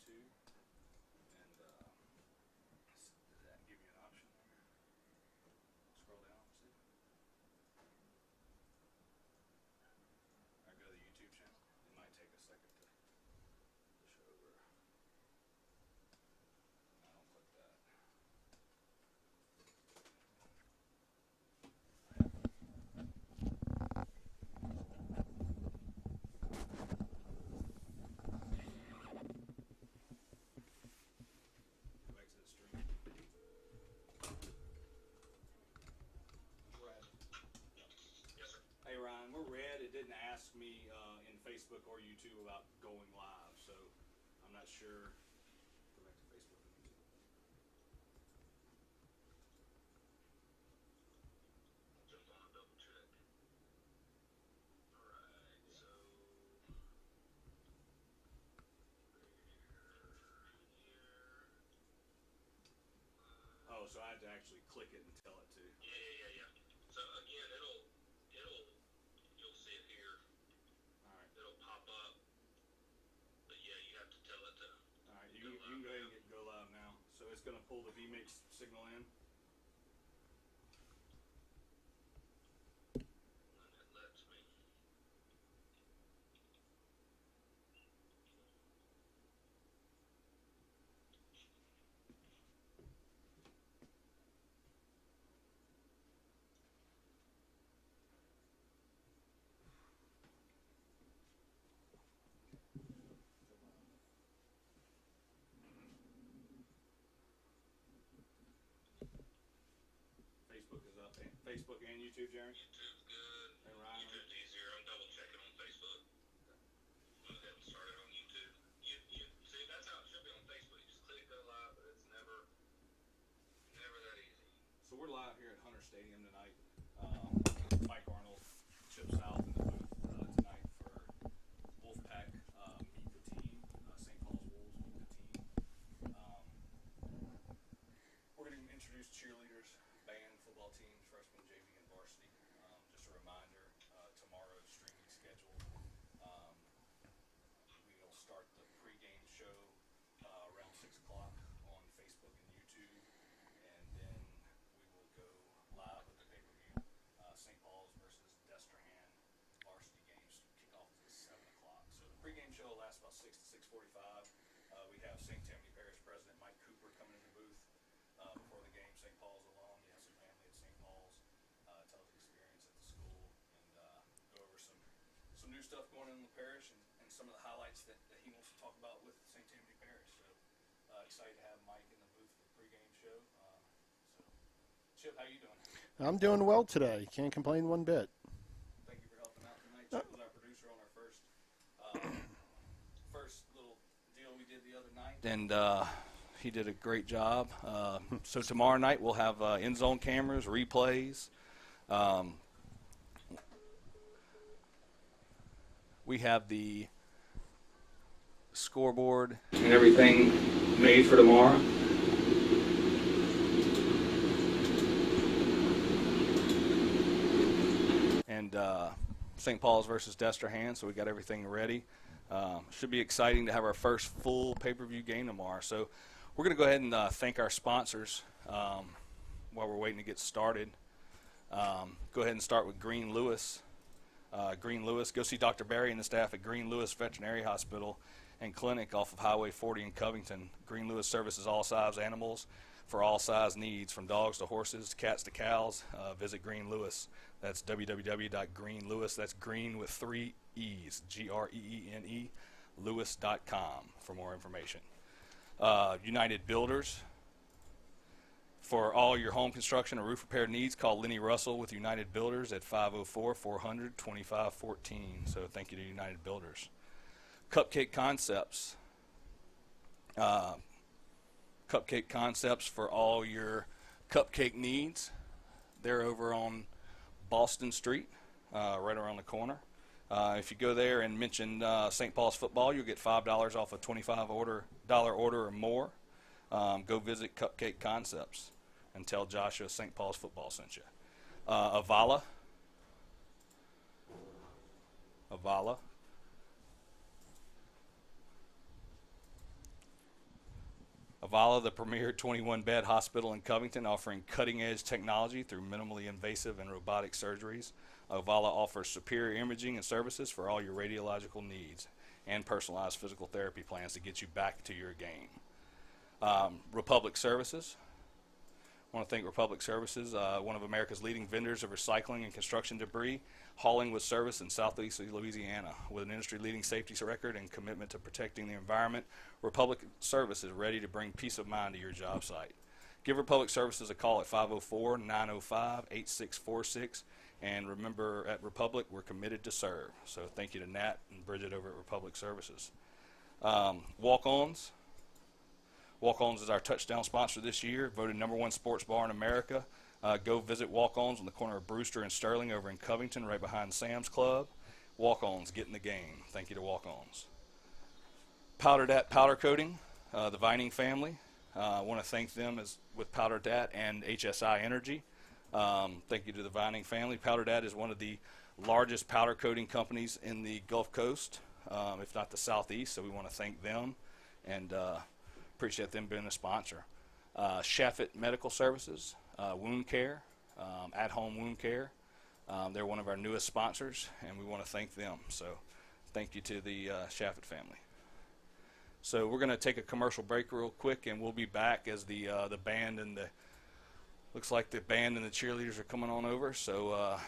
YouTube. And did that give you an option there? Scroll down, see? Or go to the YouTube channel. It might take a second to show over. I don't click that. Hey Ryan, we're red. It didn't ask me in Facebook or YouTube about going live, so I'm not sure. Go back to Facebook and YouTube. Just want to double check. Alright, so Oh, so I had to actually click it and tell it to. Yeah. So again, you'll see it here. Alright. It'll pop up. But yeah, you have to tell it to. Alright, you can go ahead and go live now. So it's going to pull the vMix signal in. And it lets me. Facebook is up. Facebook and YouTube, Jeremy? YouTube's good. And Ryan? YouTube's easier. I'm double checking on Facebook. Go ahead and start it on YouTube. See, that's how it should be on Facebook. You just click go live, but it's never that easy. So we're live here at Hunter Stadium tonight. Mike Arnold, Chip South in the booth tonight for Wolfpack Meet the Team, St. Paul's Wolves Meet the Team. We're going to introduce cheerleaders, band, football teams, freshmen, JV, and varsity. Just a reminder, tomorrow's streaming schedule. We'll start the pregame show around 6 o'clock on Facebook and YouTube, and then we will go live with the pay-per-view. St. Paul's versus Destrehan varsity games kick off at 7 o'clock. So the pregame show will last about 6 to 6:45. We have St. Tammany Parish President Mike Cooper coming in the booth before the game. St. Paul's alum, he has some family at St. Paul's, tell his experience at the school, and go over some new stuff going on in the parish and some of the highlights that he wants to talk about with St. Tammany Parish. So excited to have Mike in the booth for the pregame show. So Chip, how you doing? I'm doing well today. Can't complain one bit. Thank you for helping out tonight. Chip was our producer on our first little deal we did the other night, and he did a great job. So tomorrow night we'll have end zone cameras, replays. We have the scoreboard and everything made for tomorrow. And St. Paul's versus Destrehan, so we got everything ready. Should be exciting to have our first full pay-per-view game tomorrow. So we're going to go ahead and thank our sponsors while we're waiting to get started. Go ahead and start with Green Lewis. Green Lewis, go see Dr. Barry and the staff at Green Lewis Veterinary Hospital and Clinic off of Highway 40 in Covington. Green Lewis services all size animals for all size needs, from dogs to horses, cats to cows. Visit Green Lewis. That's www.greenlewis. That's green with 3 E's, Greene, Lewis.com for more information. United Builders. For all your home construction and roof repair needs, call Lenny Russell with United Builders at 504-400-2514. So thank you to United Builders. Cupcake Concepts. Cupcake Concepts for all your cupcake needs. They're over on Boston Street, right around the corner. If you go there and mention St. Paul's football, you'll get $5 off a $25 order or more. Go visit Cupcake Concepts and tell Joshua St. Paul's football sent you. Avala. Avala, the premier 21-bed hospital in Covington, offering cutting-edge technology through minimally invasive and robotic surgeries. Avala offers superior imaging and services for all your radiological needs and personalized physical therapy plans to get you back to your game. Republic Services. I want to thank Republic Services, one of America's leading vendors of recycling and construction debris, hauling with service in southeast Louisiana. With an industry-leading safety record and commitment to protecting the environment, Republic Services is ready to bring peace of mind to your job site. Give Republic Services a call at 504-905-8646. And remember, at Republic, we're committed to serve. So thank you to Nat and Bridget over at Republic Services. Walk-Ons. Walk-Ons is our touchdown sponsor this year, voted #1 sports bar in America. Go visit Walk-Ons on the corner of Brewster and Sterling over in Covington, right behind Sam's Club. Walk-Ons, get in the game. Thank you to Walk-Ons. Powder Dat Powder Coating, the Vining family. I want to thank them with Powder Dat and HSI Energy. Thank you to the Vining family. Powder Dat is one of the largest powder coating companies in the Gulf Coast, if not the Southeast, so we want to thank them and appreciate them being a sponsor. Shaffett Medical Services, wound care, at-home wound care. They're one of our newest sponsors, and we want to thank them. So thank you to the Shaffett family. So we're going to take a commercial break real quick, and we'll be back as the band and looks like the band and the cheerleaders are coming on over. So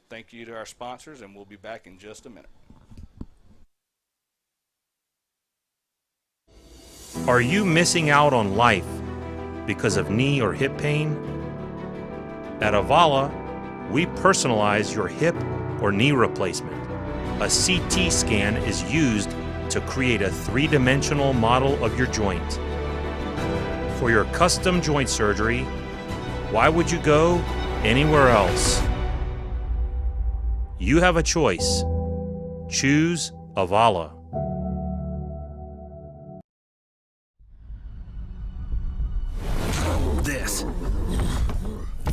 thank you to our sponsors, and we'll be back in just a minute. Are you missing out on life because of knee or hip pain? At Avala, we personalize your hip or knee replacement. A CT scan is used to create a three-dimensional model of your joint. For your custom joint surgery, why would you go anywhere else? You have a choice. Choose Avala.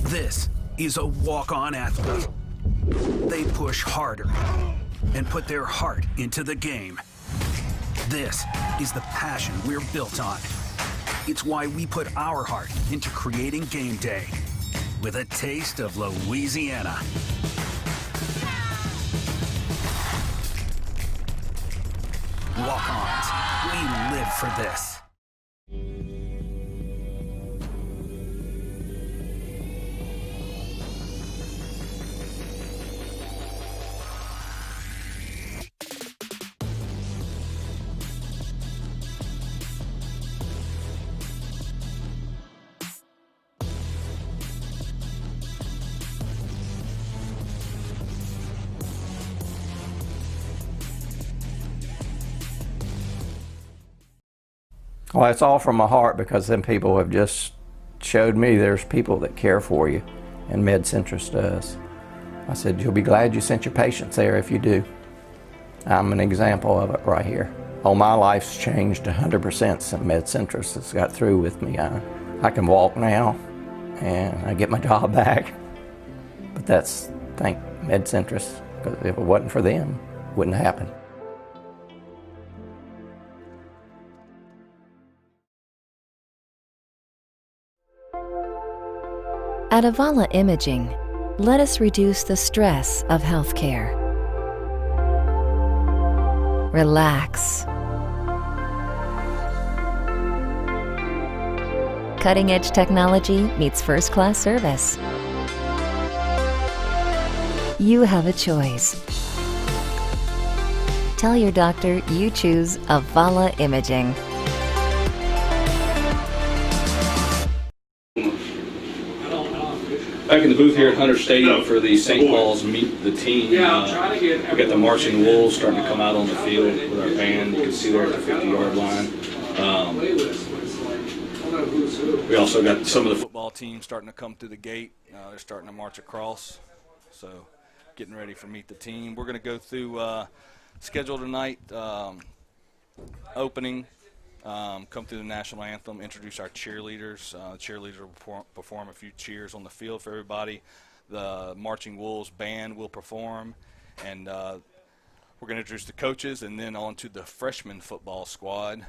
This is a walk-on athlete. They push harder and put their heart into the game. This is the passion we're built on. It's why we put our heart into creating game day with a taste of Louisiana. Walk-ons, we live for this. Well, it's all from my heart because them people have just showed me there's people that care for you, and MedCentrus does. I said, you'll be glad you sent your patients there if you do. I'm an example of it right here. Oh, my life's changed 100% since MedCentrus has got through with me. I can walk now, and I get my job back. But that's thank MedCentrus, because if it wasn't for them, it wouldn't happen. At Avala Imaging, let us reduce the stress of healthcare. Relax. Cutting-edge technology meets first-class service. You have a choice. Tell your doctor you choose Avala Imaging. Back in the booth here at Hunter Stadium for the St. Paul's Meet the Team. We got the Marching Wolves starting to come out on the field with our band. You can see there at the 50-yard line. We also got some of the football teams starting to come through the gate. They're starting to march across. So getting ready for Meet the Team. We're going to go through schedule tonight. Opening. Come through the national anthem, introduce our cheerleaders. Cheerleaders will perform a few cheers on the field for everybody. The Marching Wolves band will perform, and we're going to introduce the coaches and then on to the freshman football squad.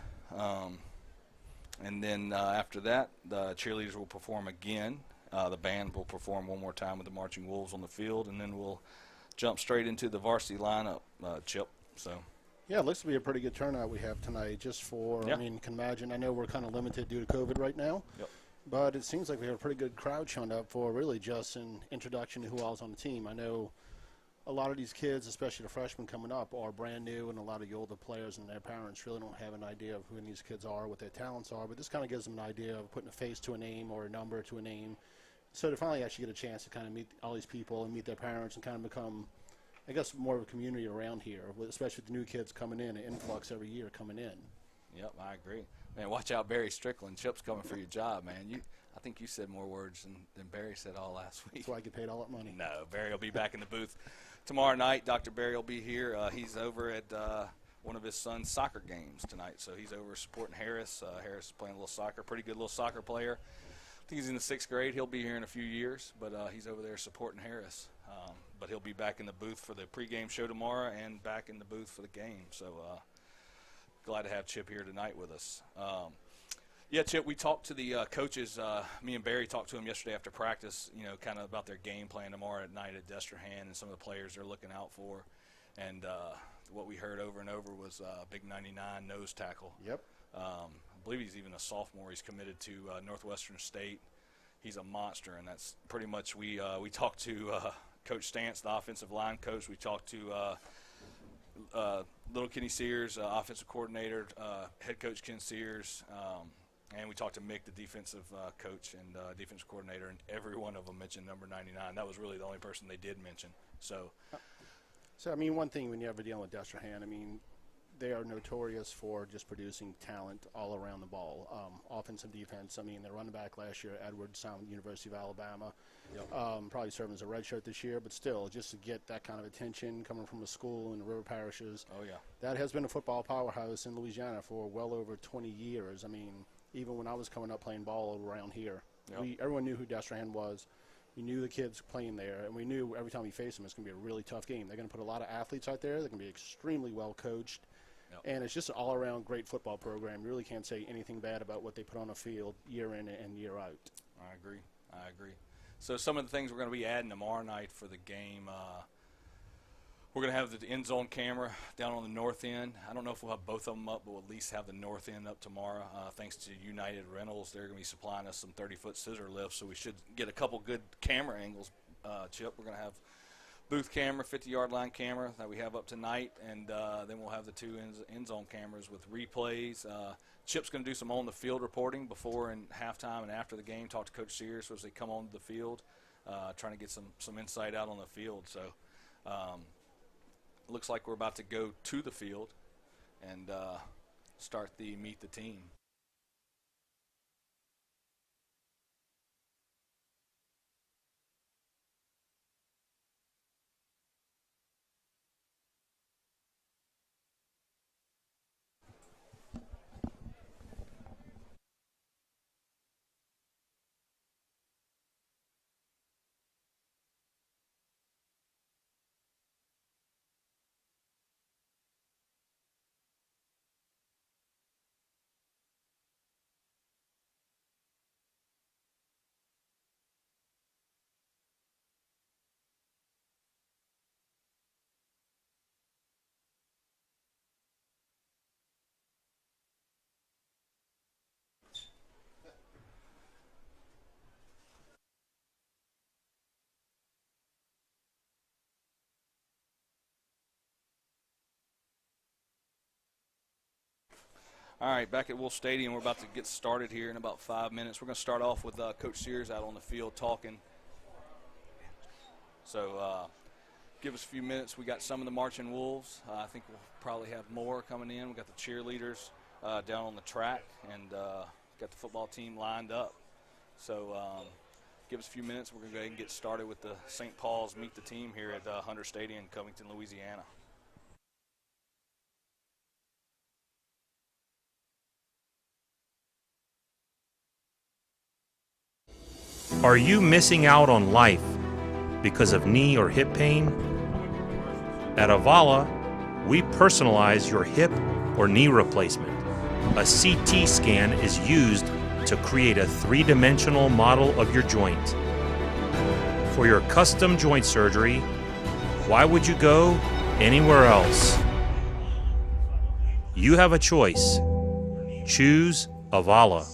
And then after that, the cheerleaders will perform again. The band will perform one more time with the Marching Wolves on the field, and then we'll jump straight into the varsity lineup, Chip. So. Yeah, it looks to be a pretty good turnout we have tonight. Just for, Yeah. I mean, can imagine. I know we're kind of limited due to COVID right now. Yep. But it seems like we have a pretty good crowd showing up for really just an introduction to who all's on the team. I know a lot of these kids, especially the freshmen coming up, are brand new, and a lot of the older players and their parents really don't have an idea of who these kids are, what their talents are. But this kind of gives them an idea of putting a face to a name or a number to a name. So to finally actually get a chance to kind of meet all these people and meet their parents and kind of become, I guess, more of a community around here, especially with the new kids coming in, an influx every year coming in. Yep, I agree. Man, watch out, Barry Strickland. Chip's coming for your job, man. I think you said more words than Barry said all last week. That's why I get paid all that money. No, Barry will be back in the booth tomorrow night. Dr. Barry will be here. He's over at one of his son's soccer games tonight, so he's over supporting Harris. Harris is playing a little soccer, pretty good little soccer player. I think he's in the 6th grade. He'll be here in a few years, but he's over there supporting Harris. But he'll be back in the booth for the pregame show tomorrow and back in the booth for the game. So glad to have Chip here tonight with us. Yeah, Chip, we talked to the coaches. Me and Barry talked to them yesterday after practice, kind of about their game plan tomorrow at night at Destrehan and some of the players they're looking out for. And what we heard over and over was big 99 nose tackle. Yep. I believe he's even a sophomore. He's committed to Northwestern State. He's a monster, and that's pretty much we talked to Coach Stance, the offensive line coach. We talked to little Kenny Sears, offensive coordinator, head coach Ken Sears, and we talked to Mick, the defensive coach and defensive coordinator, and every one of them mentioned number 99. That was really the only person they did mention. So I mean, one thing when you're ever dealing with Destrehan, I mean, they are notorious for just producing talent all around the ball, offense and defense. I mean, their running back last year, Edward Sound, University of Alabama, probably serving as a redshirt this year, but still, just to get that kind of attention coming from a school in the river parishes. Oh, yeah. That has been a football powerhouse in Louisiana for well over 20 years. I mean, even when I was coming up playing ball around here, everyone knew who Destrehan was. We knew the kids playing there, and we knew every time we faced them it's going to be a really tough game. They're going to put a lot of athletes out there. They're going to be extremely well coached. Yep. And it's just an all-around great football program. You really can't say anything bad about what they put on the field year in and year out. I agree. So some of the things we're going to be adding tomorrow night for the game, we're going to have the end zone camera down on the north end. I don't know if we'll have both of them up, but we'll at least have the north end up tomorrow. Thanks to United Rentals, they're going to be supplying us some 30-foot scissor lifts, so we should get a couple good camera angles, Chip. We're going to have booth camera, 50-yard line camera that we have up tonight, and then we'll have the two end zone cameras with replays. Chip's going to do some on-the-field reporting before and halftime and after the game, talk to Coach Sears as they come onto the field, trying to get some insight out on the field. So looks like we're about to go to the field and start the meet the team. All right, back at Wolf Stadium, we're about to get started here in about 5 minutes. We're going to start off with Coach Sears out on the field talking. So give us a few minutes. We got some of the Marching Wolves. I think we'll probably have more coming in. We got the cheerleaders down on the track and got the football team lined up. So give us a few minutes. We're going to go ahead and get started with the St. Paul's Meet the Team here at Hunter Stadium, Covington, Louisiana. Are you missing out on life because of knee or hip pain? At Avala, we personalize your hip or knee replacement. A CT scan is used to create a three-dimensional model of your joint. For your custom joint surgery, why would you go anywhere else? You have a choice. Choose Avala.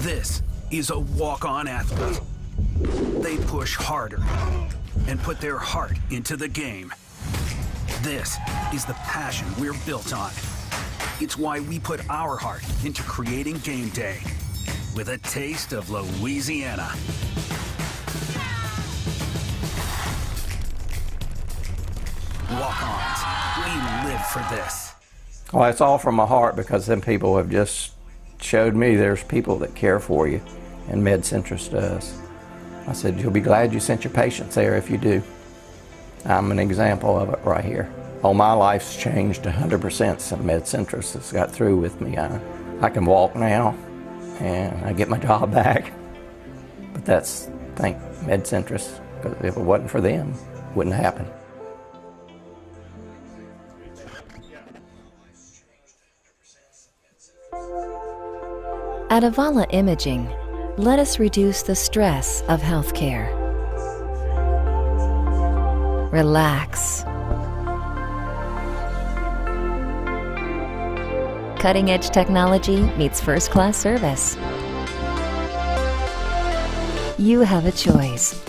This is a walk-on athlete. They push harder and put their heart into the game. This is the passion we're built on. It's why we put our heart into creating game day with a taste of Louisiana. Walk-ons, we live for this. Well, it's all from my heart because them people have just showed me there's people that care for you, and MedCentrus does. I said, you'll be glad you sent your patients there if you do. I'm an example of it right here. Oh, my life's changed 100% since MedCentrus has got through with me. I can walk now, and I get my job back. But that's, thank MedCentrus, because if it wasn't for them, it wouldn't happen. At Avala Imaging, let us reduce the stress of healthcare. Relax. Cutting-edge technology meets first-class service. You have a choice.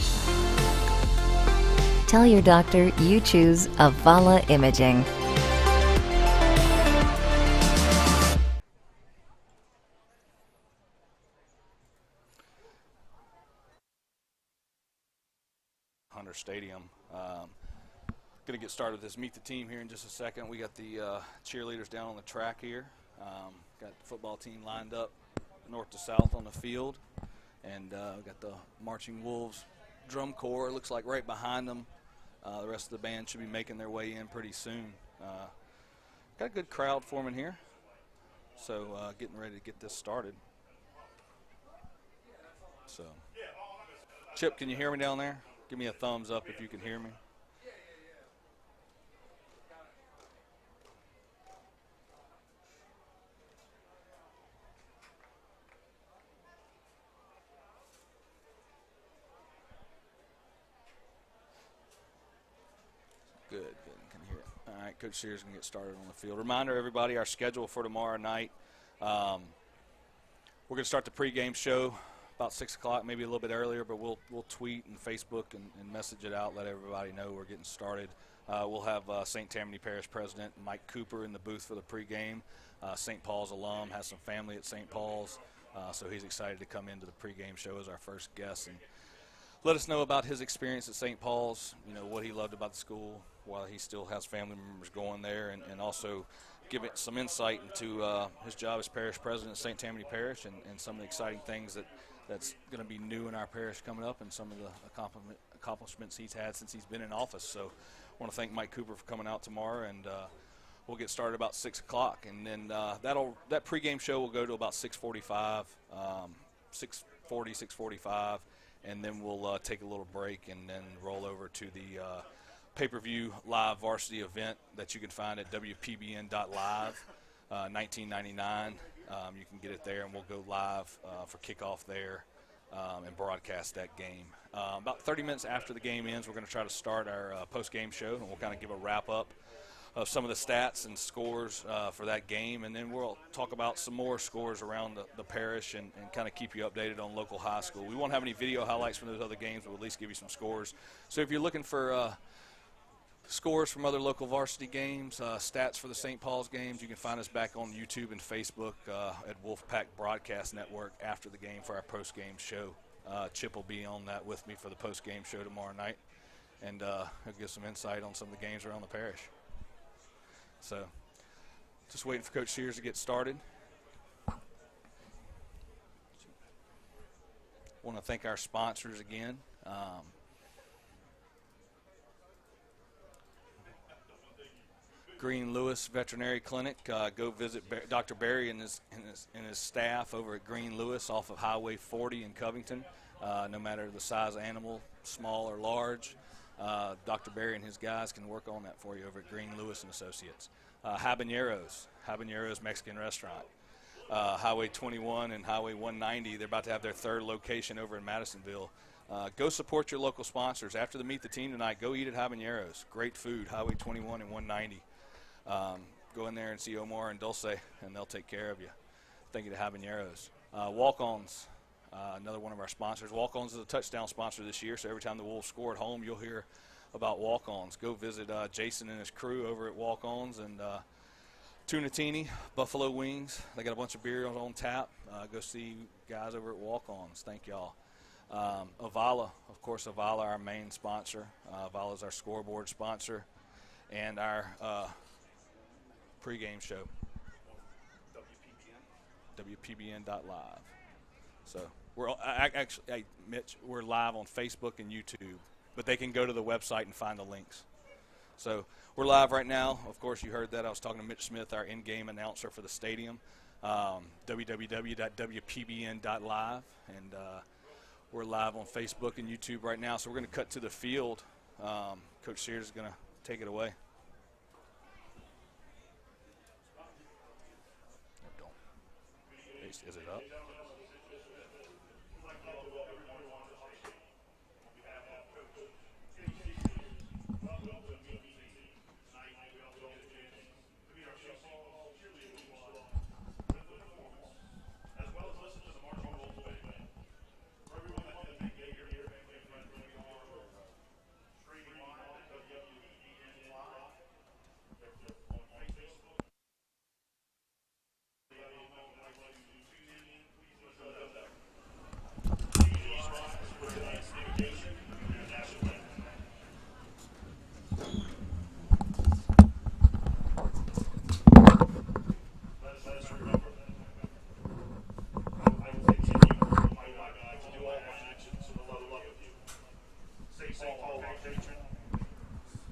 Tell your doctor you choose Avala Imaging. Stadium. Going to get started with this meet the team here in just a second. We got the cheerleaders down on the track here. Got the football team lined up north to south on the field, and we got the Marching Wolves drum corps. Looks like right behind them. The rest of the band should be making their way in pretty soon. Got a good crowd forming here, so getting ready to get this started. So, Chip, can you hear me down there? Give me a thumbs up if you can hear me. Good, can hear it. All right, Coach Sears is going to get started on the field. Reminder, everybody, our schedule for tomorrow night. We're going to start the pregame show about 6 o'clock, maybe a little bit earlier, but we'll tweet and Facebook and message it out, let everybody know we're getting started. We'll have St. Tammany Parish President Mike Cooper in the booth for the pregame. St. Paul's alum, has some family at St. Paul's, so he's excited to come into the pregame show as our first guest and let us know about his experience at St. Paul's, you know, what he loved about the school while he still has family members going there, and also give it some insight into his job as parish president at St. Tammany Parish and some of the exciting things that's going to be new in our parish coming up and some of the accomplishments he's had since he's been in office. So I want to thank Mike Cooper for coming out tomorrow, and we'll get started about 6 o'clock. And then that pregame show will go to about 6:45, 6:45, and then we'll take a little break and then roll over to the pay-per-view live varsity event that you can find at WPBN.live, $19.99. You can get it there, and we'll go live for kickoff there and broadcast that game. About 30 minutes after the game ends, we're going to try to start our post-game show, and we'll kind of give a wrap-up of some of the stats and scores for that game, and then we'll talk about some more scores around the parish and kind of keep you updated on local high school. We won't have any video highlights from those other games, but we'll at least give you some scores. So if you're looking for scores from other local varsity games, stats for the St. Paul's games, you can find us back on YouTube and Facebook at Wolfpack Broadcast Network after the game for our post-game show. Chip will be on that with me for the post-game show tomorrow night, and he'll give some insight on some of the games around the parish. So just waiting for Coach Sears to get started. Want to thank our sponsors again. Green Lewis Veterinary Clinic. Go visit Dr. Barry and his staff over at Green Lewis off of Highway 40 in Covington. No matter the size of animal, small or large, Dr. Barry and his guys can work on that for you over at Green Lewis and Associates. Habaneros Mexican Restaurant. Highway 21 and Highway 190, they're about to have their third location over in Madisonville. Go support your local sponsors. After the Meet the Team tonight, go eat at Habaneros. Great food, Highway 21 and 190. Go in there and see Omar and Dulce, and they'll take care of you. Thank you to Habaneros. Walk-Ons, another one of our sponsors. Walk-Ons is a touchdown sponsor this year, so every time the Wolves score at home, you'll hear about Walk-Ons. Go visit Jason and his crew over at Walk-Ons, and Tunatini, Buffalo Wings. They got a bunch of beer on tap. Go see guys over at Walk-Ons. Thank y'all. Avala, of course, Avala, our main sponsor. Avala is our scoreboard sponsor, and our pregame show. WPBN.live. So we're actually, hey, Mitch, we're live on Facebook and YouTube, but they can go to the website and find the links. So we're live right now. Of course, you heard that. I was talking to Mitch Smith, our in-game announcer for the stadium, www.wpbn.live, and we're live on Facebook and YouTube right now. So we're going to cut to the field. Coach Sears is going to take it away. Is it up?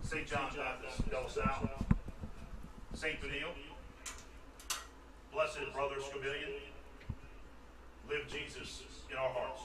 St. John Baptist, Del Sal, St. Benil, Blessed Brothers Communion, live Jesus in our hearts.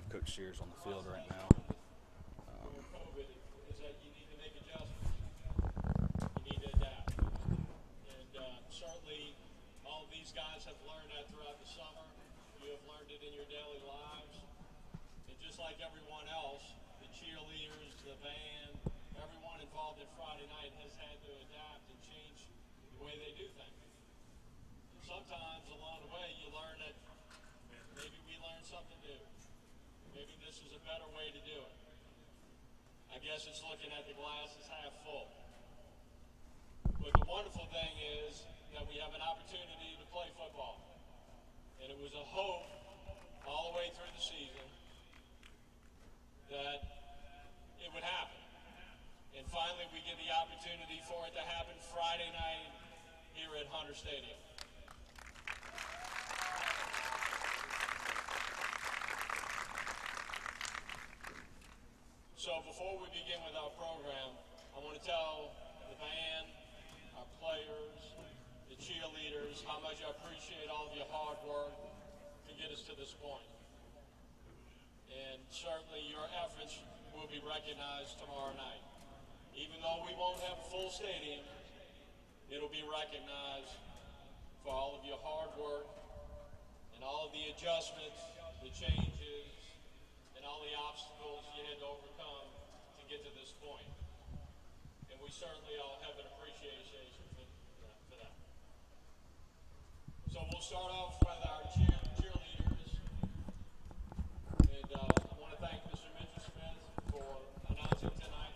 Coach Sears on the field right now. COVID is that you need to make adjustments. You need to adapt. And certainly all of these guys have learned that throughout the summer. You have learned it in your daily lives. like everyone else, the cheerleaders, the band, everyone involved in Friday night has had to adapt and change the way they do things. Sometimes along the way you learn that maybe we learned something new. Maybe this is a better way to do it. I guess it's looking at the glass as half full. But the wonderful thing is that we have an opportunity to play football. And it was a hope all the way through the season that it would happen. And finally we get the opportunity for it to happen Friday night here at Hunter Stadium. So before we begin with our program, I want to tell the band, our players, the cheerleaders, how much I appreciate all of your hard work to get us to this point. And certainly your efforts will be recognized tomorrow night. Even though we won't have a full stadium, it'll be recognized for all of your hard work and all of the adjustments, the changes, and all the obstacles you had to overcome to get to this point. And we certainly all have an appreciation for that. So we'll start off with our cheerleaders. And I want to thank Mr. Mitchell Smith for announcing tonight.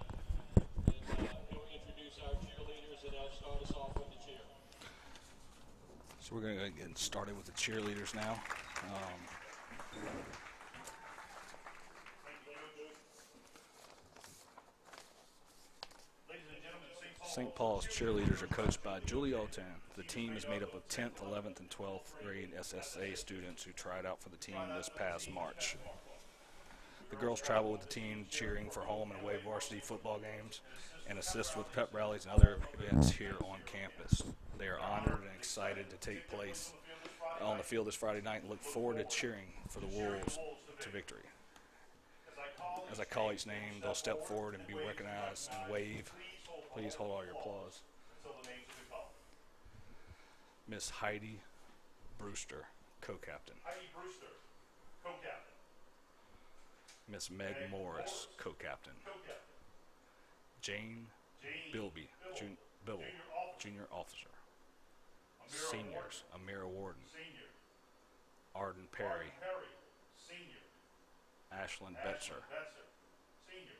And he'll introduce our cheerleaders and he'll start us off with the cheer. So we're going to get started with the cheerleaders now. St. Paul's cheerleaders are coached by Julie Otan. The team is made up of 10th, 11th, and 12th grade SSA students who tried out for the team this past March. The girls travel with the team, cheering for home and away varsity football games and assist with pep rallies and other events here on campus. They are honored and excited to take place on the field this Friday night and look forward to cheering for the Wolves to victory. As I call each name, they'll step forward and be recognized and wave. Please hold all your applause. Miss Heidi Brewster, co-captain. Heidi Brewster, co-captain. Miss Meg Morris, co-captain. Jane Bilby, junior officer. Seniors, Amira Warden. Senior. Arden Perry. Senior. Ashlyn Betzer. Senior.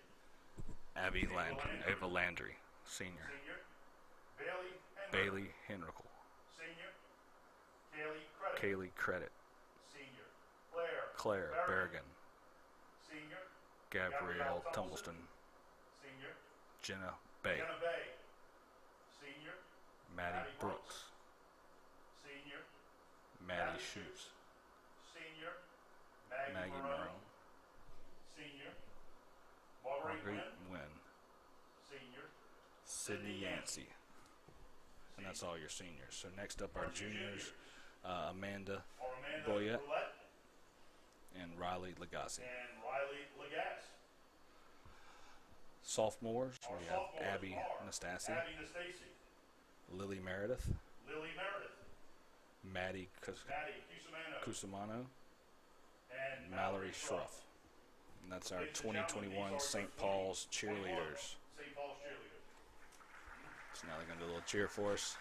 Ava Landry, senior. Senior. Bailey Henricle. Senior. Kaylee Credit. Senior. Claire Berrigan. Senior. Gabrielle Tumbleston. Senior. Jenna Bay. Senior. Maddie Brooks. Senior. Maddie Schutz. Senior. Maggie Marone. Senior. Marguerite Nguyen. Senior. Sydney Yancey. And that's all your seniors. So next up our juniors, Amanda Boyette and Riley Lagasse. Sophomores, we have Abby Nastasi, Lily Meredith, Maddie Cusimano, and Mallory Schruff. And that's our 2021 St. Paul's cheerleaders. So now they're going to do a little cheer for us.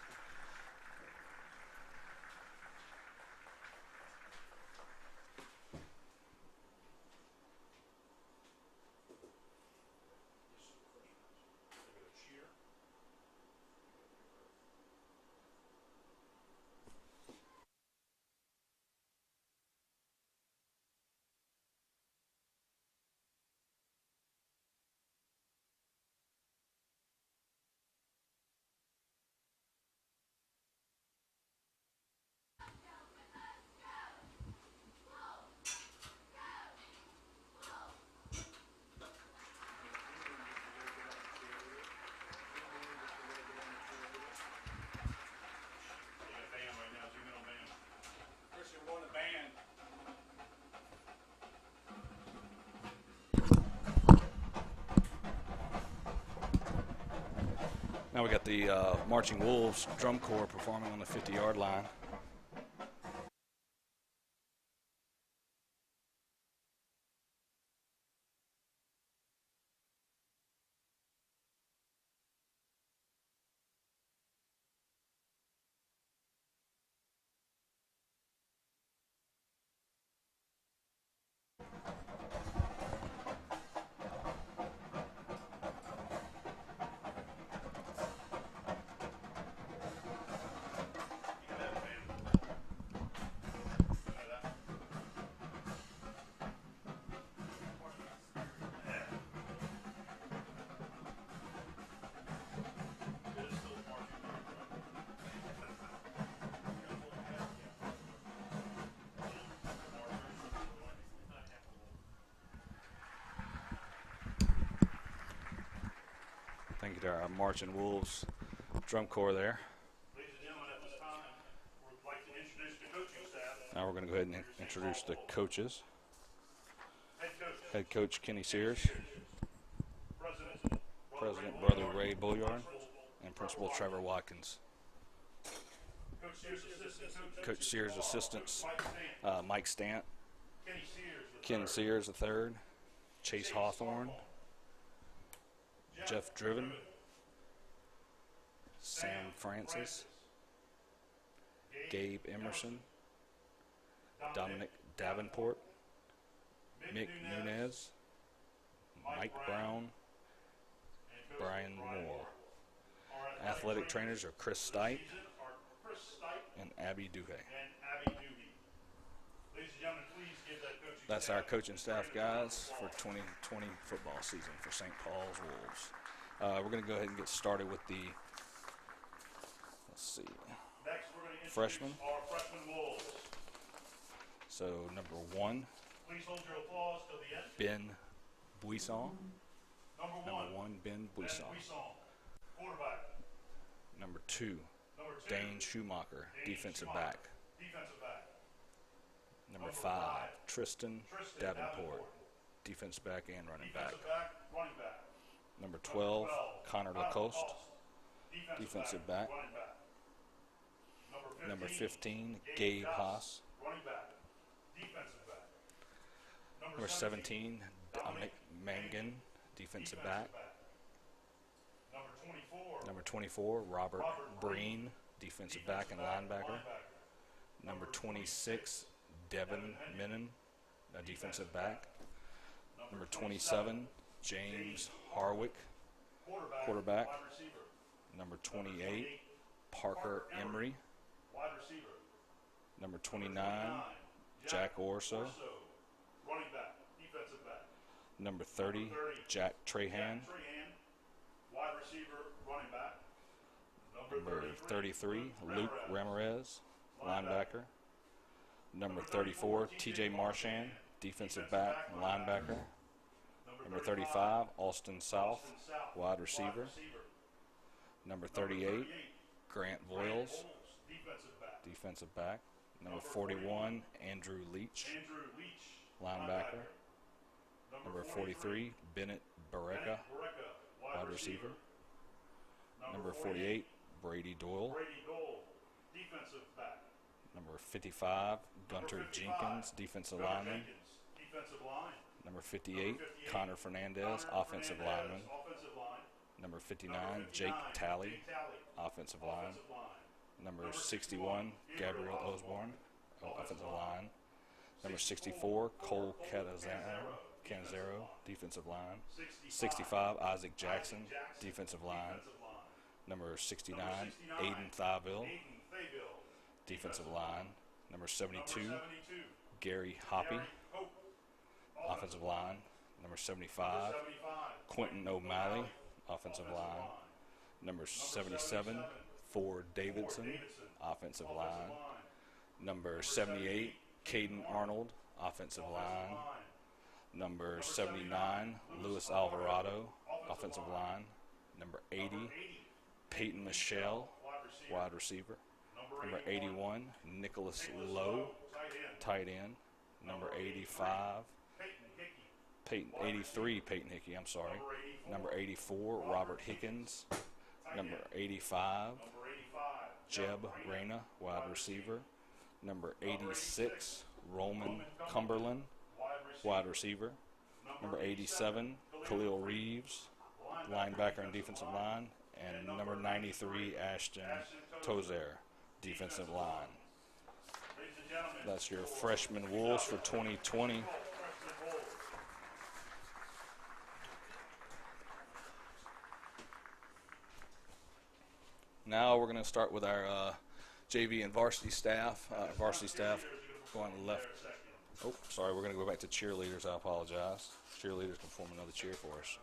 Now we got the Marching Wolves drum corps performing on the 50-yard line. Get our marching wolves drum corps there. Ladies and gentlemen, at this time, we'd like to introduce the coaching staff. Now we're going to go ahead and introduce the coaches. Head coach Kenny Sears, President Brother Ray Bulliard, and Principal Trevor Watkins. Coach Sears' assistants, Mike Stant, Ken Sears III, Chase Hawthorne, Jeff Driven, Sam Francis, Gabe Emerson, Dominic Davenport, Mick Nunez, Mike Brown, Brian Moore. Athletic trainers are Chris Stipe and Abby Duhay. That's our coaching staff, guys, for 2020 football season for St. Paul's Wolves. We're going to go ahead and get started with the, let's see, freshmen. So number 1, Please hold your applause till the end. Ben Buisson. Number 1, Ben Buisson. Quarterback. Number 2, Dane Schumacher, defensive back. Number 5, Tristan Davenport, defensive back and running back. Number 12, Connor Lacoste, defensive back. Number 15, Gabe Haas. Number 17, Dominic Mangan, defensive back. Number 24, Robert Breen, defensive back and linebacker. Number 26, Devin Menon, defensive back. Number 27, James Harwick, quarterback. Number 28, Parker Emery. Number 29, Jack Orso. Number 30, Jack Trahan. Number 33, Luke Ramirez, linebacker. Number 34, TJ Marchand, defensive back and linebacker. Number 35, Austin South, wide receiver. Number 38, Grant Voiles, defensive back. Number 41, Andrew Leach, linebacker. Number 43, Bennett Barreca, wide receiver. Number 48, Brady Doyle. Number 55, Gunter Jenkins, defensive lineman. Number 58, Connor Fernandez, offensive lineman. Number 59, Jake Talley, offensive line. Number 61, Gabriel Osborne, offensive line. Number 64, Cole Canizero, defensive line. 65, Isaac Jackson, defensive line. Number 69, Aiden Thyville, defensive line. Number 72, Gary Hoppy, offensive line. Number 75, Quentin O'Malley, offensive line. Number 77, Ford Davidson, offensive line. Number 78, Caden Arnold, offensive line. Number 79, Luis Alvarado, offensive line. Number 80, Peyton Michelle, wide receiver. Number 81, Nicholas Lowe, tight end. Number 85, Peyton 83, Peyton Hickey, I'm sorry. Number 84, Robert Hickens. Number 85, Jeb Reyna, wide receiver. Number 86, Roman Cumberland, wide receiver. Number 87, Khalil Reeves, linebacker and defensive line. And number 93, Ashton Tozer, defensive line. That's your freshman Wolves for 2020. Now we're going to start with our JV and varsity staff. Varsity staff going left. Oh, sorry, we're going to go back to cheerleaders. I apologize. Cheerleaders can form another cheer for us.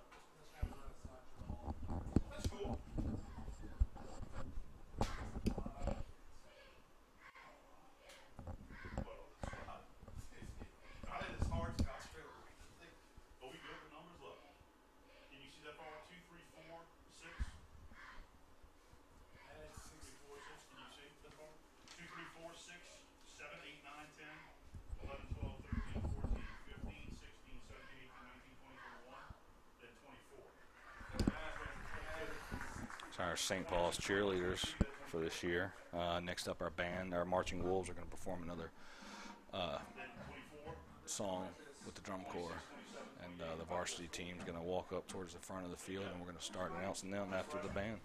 Are we good with numbers? Look. Can you see that far? 2, 3, 4, 6? our St. Paul's cheerleaders for this year. Next up, our band, our Marching Wolves, are going to perform another song with the drum corps. And the varsity team is going to walk up towards the front of the field, and we're going to start announcing them after the band.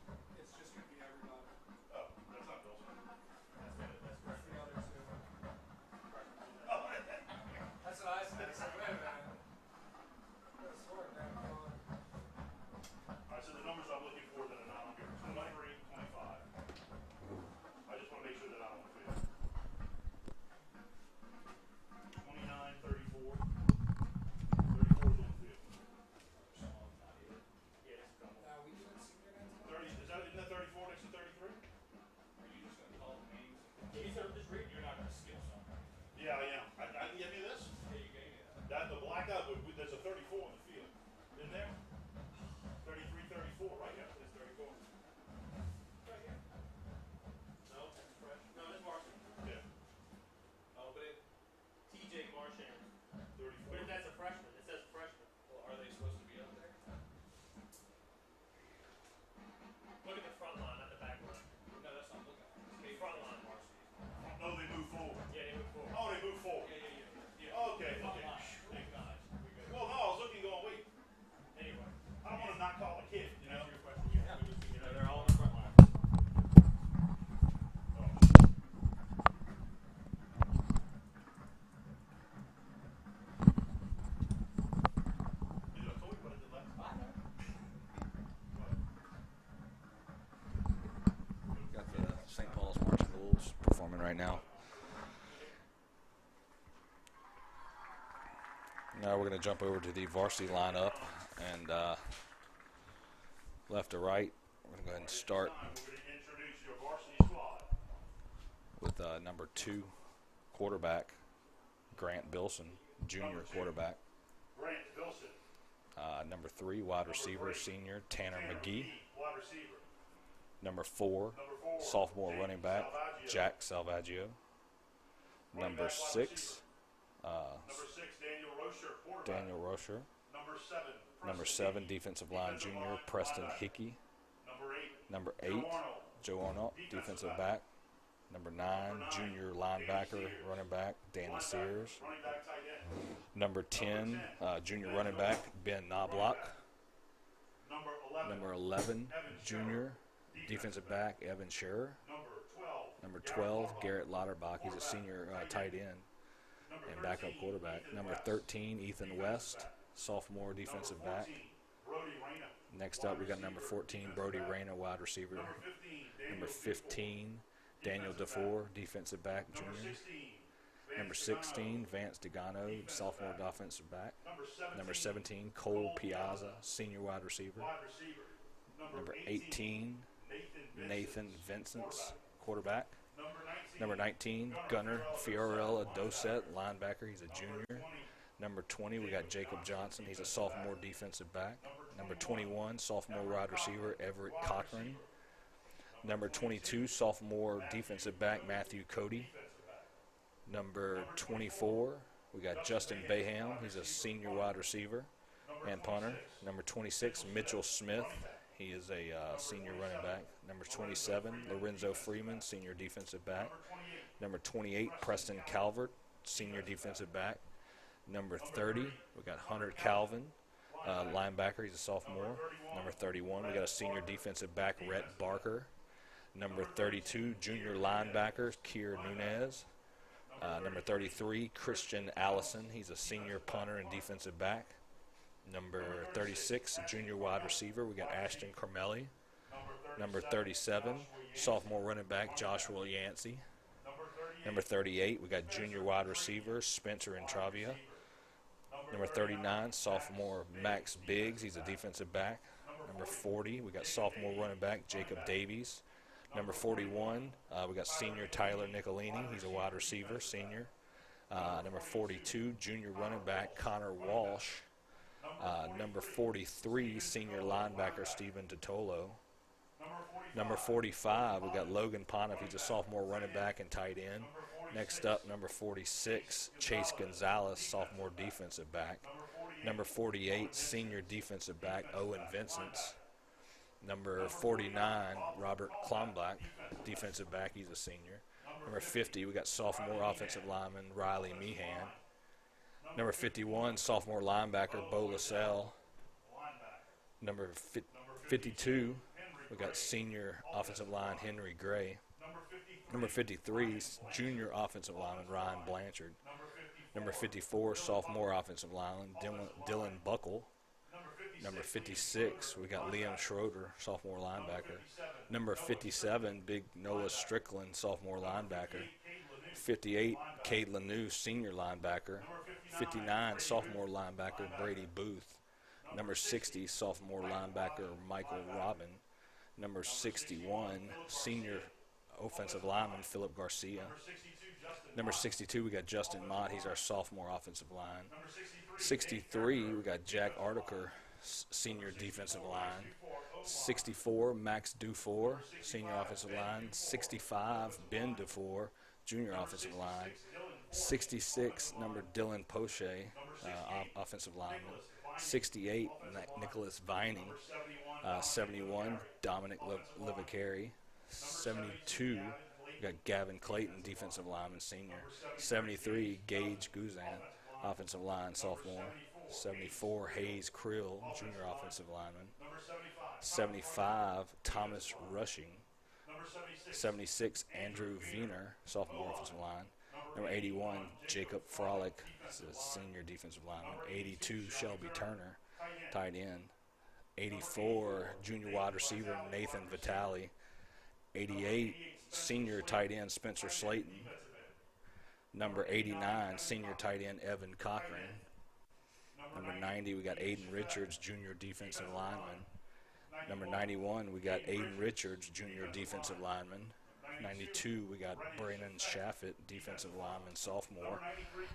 Right now. Now we're going to jump over to the varsity lineup, and left to right, we're going to go ahead and start with number 2 quarterback, Grant Bilson, junior quarterback. Number 3 wide receiver, senior Tanner McGee. Number 4 sophomore running back, Jack Salvaggio. Number 6, Daniel Rocher. Number 7, defensive line junior, Preston Hickey. Number 8, Joe Arnold, defensive back. Number 9, junior linebacker, running back, Danny Sears. Number 10, junior running back, Ben Knobloch. Number 11, junior defensive back, Evan Scherer. Number 12, Garrett Lauterbach. He's a senior tight end and backup quarterback. Number 13, Ethan West, sophomore defensive back. Next up, we got number 14, Brody Reyna, wide receiver. Number 15, Daniel DeFore, defensive back, junior. Number 16, Vance DeGano, sophomore offensive back. Number 17, Cole Piazza, senior wide receiver. Number 18, Nathan Vincents, quarterback. Number 19, Gunnar Fiorella Doset, linebacker. He's a junior. Number 20, we got Jacob Johnson. He's a sophomore defensive back. Number 21, sophomore wide receiver, Everett Cochran. Number 22, sophomore defensive back, Matthew Cody. Number 24, we got Justin Baham. He's a senior wide receiver and punter. Number 26, Mitchell Smith. He is a senior running back. Number 27, Lorenzo Freeman, senior defensive back. Number 28, Preston Calvert, senior defensive back. Number 30, we got Hunter Calvin, linebacker. He's a sophomore. Number 31, we got a senior defensive back, Rhett Barker. Number 32, junior linebacker, Kier Nunez. Number 33, Christian Allison. He's a senior punter and defensive back. Number 36, junior wide receiver, we got Ashton Carmelli. Number 37, sophomore running back, Joshua Yancey. Number 38, we got junior wide receiver, Spencer Intravia. Number 39, sophomore Max Biggs. He's a defensive back. Number 40, we got sophomore running back, Jacob Davies. Number 41, we got senior Tyler Nicolini. He's a wide receiver, senior. Number 42, junior running back, Connor Walsh. Number 43, senior linebacker, Stephen Totolo. Number 45, we got Logan Pontiff. He's a sophomore running back and tight end. Next up, number 46, Chase Gonzalez, sophomore defensive back. Number 48, senior defensive back, Owen Vincents. Number 49, Robert Klombach, defensive back. He's a senior. Number 50, we got sophomore offensive lineman Riley Meehan. Number 51, sophomore linebacker Bo LaSalle. Number 52, we got senior offensive line Henry Gray. Number 53, junior offensive lineman Ryan Blanchard. Number 54, sophomore offensive lineman Dylan Buckle. Number 56, we got Liam Schroeder, sophomore linebacker. Number 57, big Noah Strickland, sophomore linebacker. 58, Cade Lanou, senior linebacker. 59, sophomore linebacker Brady Booth. Number 60, sophomore linebacker Michael Robin. Number 61, senior offensive lineman Philip Garcia. Number 62, we got Justin Mott. He's our sophomore offensive line. 63, we got Jack Artiker, senior defensive line. 64, Max Dufour, senior offensive line. 65, Ben Dufour, junior offensive line. 66, number Dylan Poche, offensive lineman. 68, Nicholas Vining. 71, Dominic Livicari. 72, we got Gavin Clayton, defensive lineman, senior. 73, Gage Guzan, offensive line, sophomore. 74, Hayes Krill, junior offensive lineman. 75, Thomas Rushing. 76, Andrew Wiener, sophomore offensive line. Number 81, Jacob Frolick, senior defensive lineman. 82, Shelby Turner, tight end. 84, junior wide receiver Nathan Vitale. 88, senior tight end Spencer Slayton. Number 89, senior tight end Evan Cochran. Number 90, we got Aiden Richards, junior defensive lineman. Number 91, we got Aiden Richards, junior defensive lineman. 92, we got Brandon Shaffett, defensive lineman, sophomore.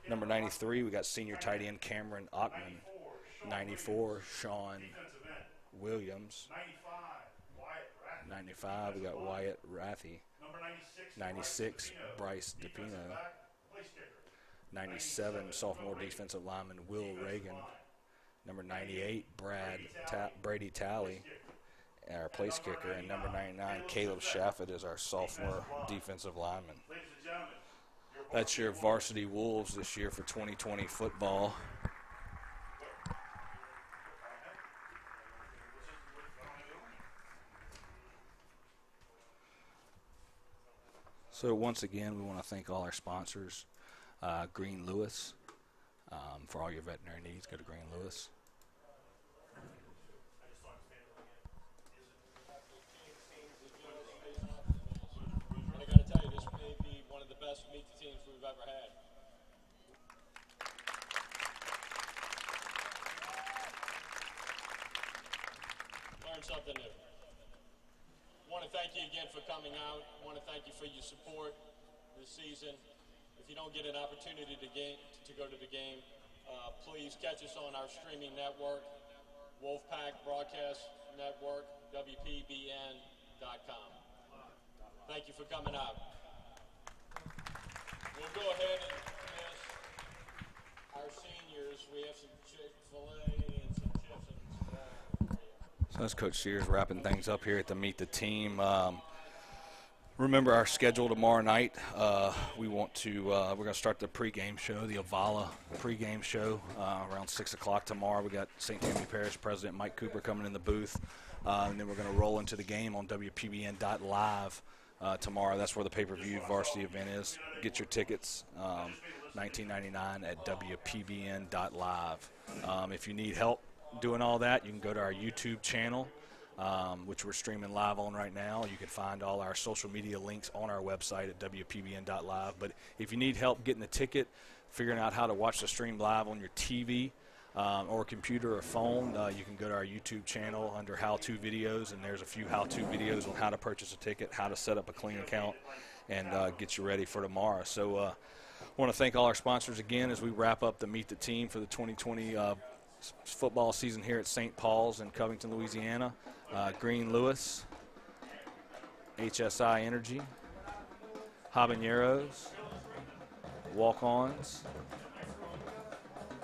Number 93, we got senior tight end Cameron Ockman. 94, Sean Williams. 95, we got Wyatt Rathy. 96, Bryce DePino. 97, sophomore defensive lineman Will Reagan. Number 98, Brady Talley, our place kicker. And number 99, Caleb Shaffett is our sophomore defensive lineman. That's your Varsity Wolves this year for 2020 football. So once again, we want to thank all our sponsors. Green Lewis, for all your veterinary needs, go to Green Lewis. I got to tell you, this may be one of the best meet the teams we've ever had. Learn something new. I want to thank you again for coming out. I want to thank you for your support this season. If you don't get an opportunity to go to the game, please catch us on our streaming network, Wolfpack Broadcast Network, WPBN.com. Thank you for coming out. We'll go ahead and miss our seniors. We have some Chick-fil-A and some chips and some So that's Coach Sears wrapping things up here at the Meet the Team. Remember our schedule tomorrow night. We're going to start the pregame show, the Avala pregame show, around 6 o'clock tomorrow. We got St. Tammany Parish President Mike Cooper coming in the booth, and then we're going to roll into the game on WPBN.live tomorrow. That's where the pay-per-view varsity event is. Get your tickets, $19.99 at WPBN.live. If you need help doing all that, you can go to our YouTube channel, which we're streaming live on right now. You can find all our social media links on our website at WPBN.live. But if you need help getting the ticket, figuring out how to watch the stream live on your TV or computer or phone, you can go to our YouTube channel under how-to videos, and there's a few how-to videos on how to purchase a ticket, how to set up a clean account, and get you ready for tomorrow. So I want to thank all our sponsors again as we wrap up the Meet the Team for the 2020 football season here at St. Paul's in Covington, Louisiana. Green Lewis, HSI Energy, Habaneros, Walk-Ons,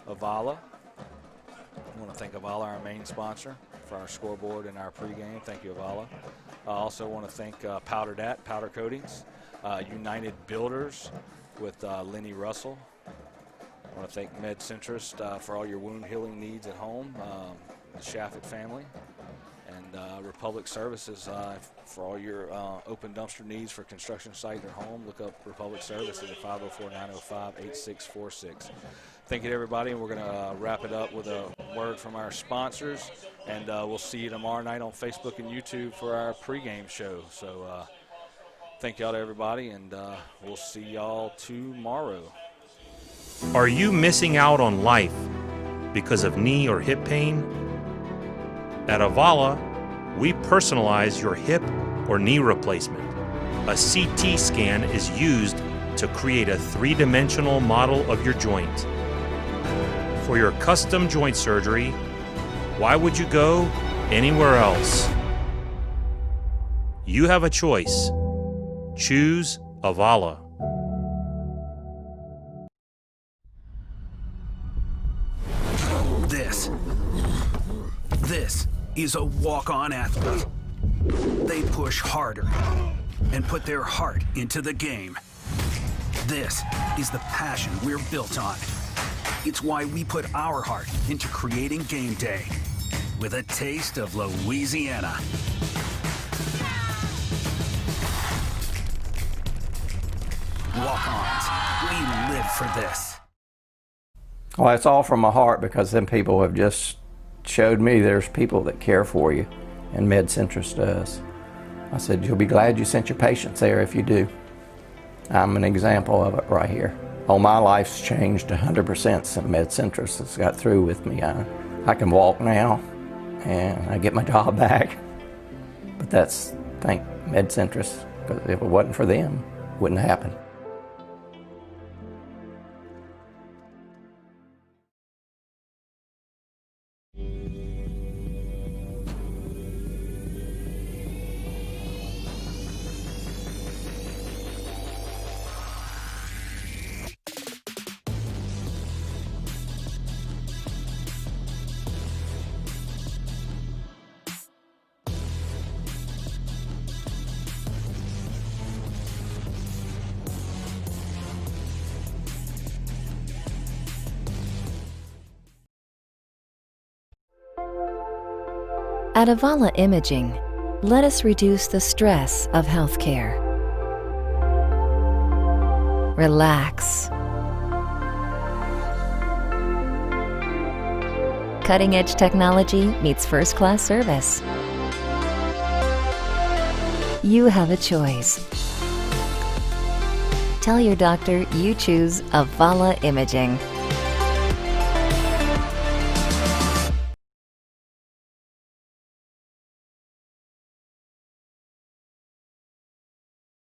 Avala, I want to thank Avala, our main sponsor, for our scoreboard and our pregame. Thank you, Avala. I also want to thank Powder Coatings, United Builders with Lenny Russell. I want to thank Med Centrist for all your wound healing needs at home, the Shaffett family, and Republic Services for all your open dumpster needs for construction site or home. Look up Republic Services at 504-905-8646. Thank you to everybody, and we're going to wrap it up with a word from our sponsors, and we'll see you tomorrow night on Facebook and YouTube for our pregame show. So thank y'all to everybody, and we'll see y'all tomorrow. Are you missing out on life because of knee or hip pain? At Avala, we personalize your hip or knee replacement. A CT scan is used to create a three-dimensional model of your joint. For your custom joint surgery, why would you go anywhere else? You have a choice. Choose Avala. This is a walk-on athlete. They push harder and put their heart into the game. This is the passion we're built on. It's why we put our heart into creating game day with a taste of Louisiana. Walk-ons, we live for this. Well, it's all from my heart because them people have just showed me there's people that care for you, and Med Centrist does. I said, you'll be glad you sent your patients there if you do. I'm an example of it right here. Oh, my life's changed 100% since Med Centrist has got through with me. I can walk now, and I get my job back. But that's, thank Med Centrist, because if it wasn't for them, it wouldn't happen. At Avala Imaging, let us reduce the stress of healthcare. Relax. Cutting-edge technology meets first-class service. You have a choice. Tell your doctor you choose Avala Imaging.